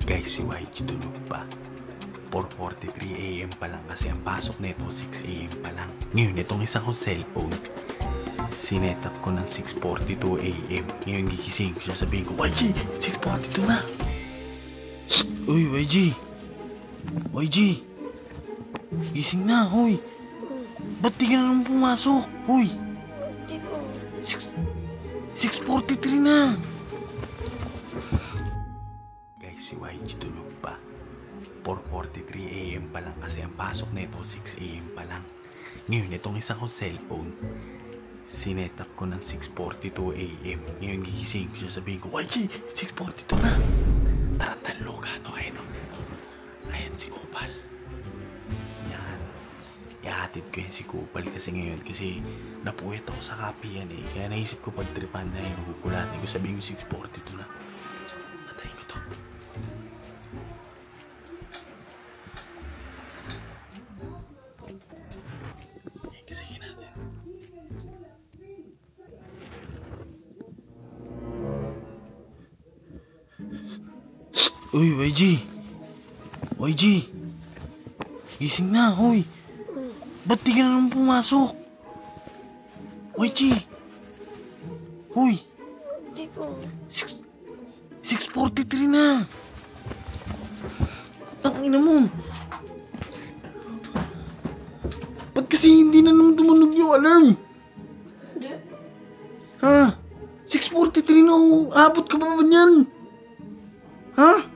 Guys, si YG tulog pa. 4:43 AM pa lang kasi ang pasok nito 6 AM pa lang. Ngayon, itong isang kong cellphone, sinetap ko ng 6:42 AM. Ngayon gigising ko siya, sabihin ko, YG, 6:42 na. Shhh! Uy, YG! YG! Gising na, huy! Ba't di ka na naman pumasok? Huy! 6:43 na! Guys, si YG tulog pa. 4:43 AM pa lang kasi ang pasok nito 6 AM pa lang. Ngayon, itong isang kong cellphone, sinetap ko ng 6:42 AM. Ngayon gigising ko siya, sabihin ko, YG, 6:42 na! Tarantang loka, no? Ayun, no? Ayan si Kupal. Yan. Ihatid ko yan si Kupal kasi ngayon, kasi napuwet ako sa kapiyan eh. Kaya naisip ko pagtripan na yun, hukulatin ko, sabihin ko 6:42 na. Patayin ko to. Sige natin. Uy, YG! YG! Gising na, huy! Ba't di ka na naman pumasok? YG! Huy! 6:43 na! Tangina mo! Ba't kasi hindi na naman tumunog yung alarm? Hindi. Ha? 6:43 na, oh! Abot ka pa ba niyan? Ha?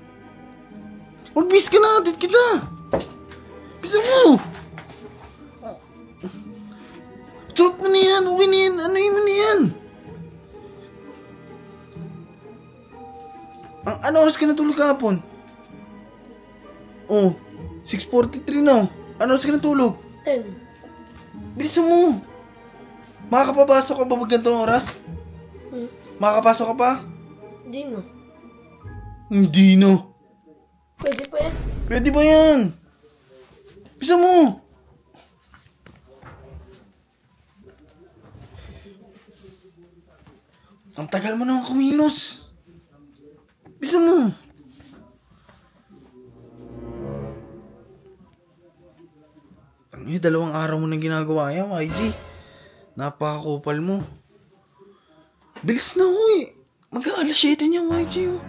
Mag-bis ka na, atit kita! Bisa mo! Suot mo na yan, uwi na yan, ano yun na yan? Ano oras ka natulog kahapon? Oh, 6:43 na. Ano oras ka natulog? 10. Bilisan mo! Makakapapasok ka ba pag ganitong oras? Makakapasok ka pa? Hindi no. Hindi na. Pwede pa yan. Pwede ba yan? Bisa mo! Ang tagal mo naman kumilos. Bisa mo! Ang ini, 2 araw mo nang ginagawa yan, YG. Napakakupal mo. Bilis na, huy! Mag-aalas 7 niya, YG, oh.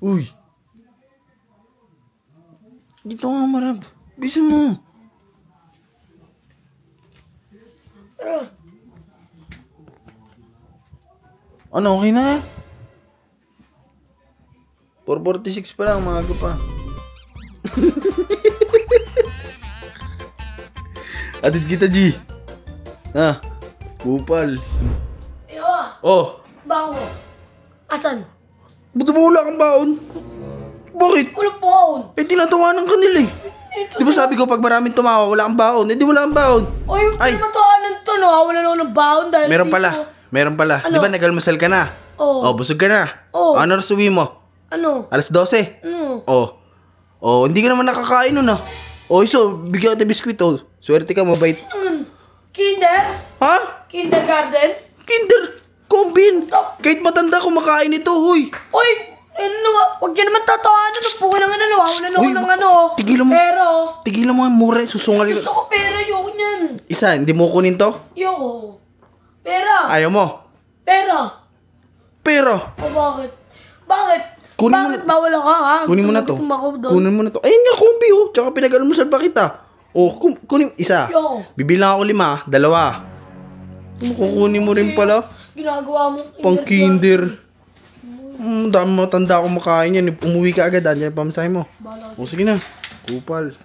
Uy! Dito nga, Marab. Bisa mo! Ano, okay na? 4:46 pa lang, maaga pa. Atid kita, G. Ha? Kupal. Oh! Bango. Asan? Ba't ba wala kang baon? Bakit? Walang baon. Eh, tinatawanan ka nila eh. Di ba sabi ko pag maraming tumawa, wala kang baon? Eh, di wala kang baon. Ay, matawanan to, no? Wala na ako ng baon dahil Meron dito. Meron pala. Ano? Di ba nag-almusal ka na? Oo. Oh, busog ka na. Oo. Ano oras uwi mo? Ano? Alas 12. Ano? Oh. Oh, hindi ka naman nakakain nun ah. Oh, so, bigyan kita biskwit oh. Swerte ka, mabait. Kinder? Ha? Kindergarten? Kinder! Kombin! Kahit matanda kumakain ito, huy. Uy! Ano nga? Huwag yan naman tatawanan. Nagpuka ng ano. Wala na ako Uy, ng ano. tigilan mo. Pero, Tigilan mo ang mura. Susungal. gusto ko pera. Ayoko niyan. Isa, hindi mo kunin to? Ayoko. Pera. Ayaw mo? Pera. Pero, O bakit? Bakit? Kunin mo Bakit bawal ako, ha? kunin mo na to. Tumakbo doon. Kunin mo na to. Ayun nga, kumbi oh. Tsaka pinag-almusal pa kita. Oh, kunin. Isa. Yo. Bibilang ako 5, 2. Kukunin mo rin pala. Ginagawa mo. Pang kinder. Dami matanda akong makain yan. Umuwi ka agad. Diyan pamasahe mo. O sige na. Kupal.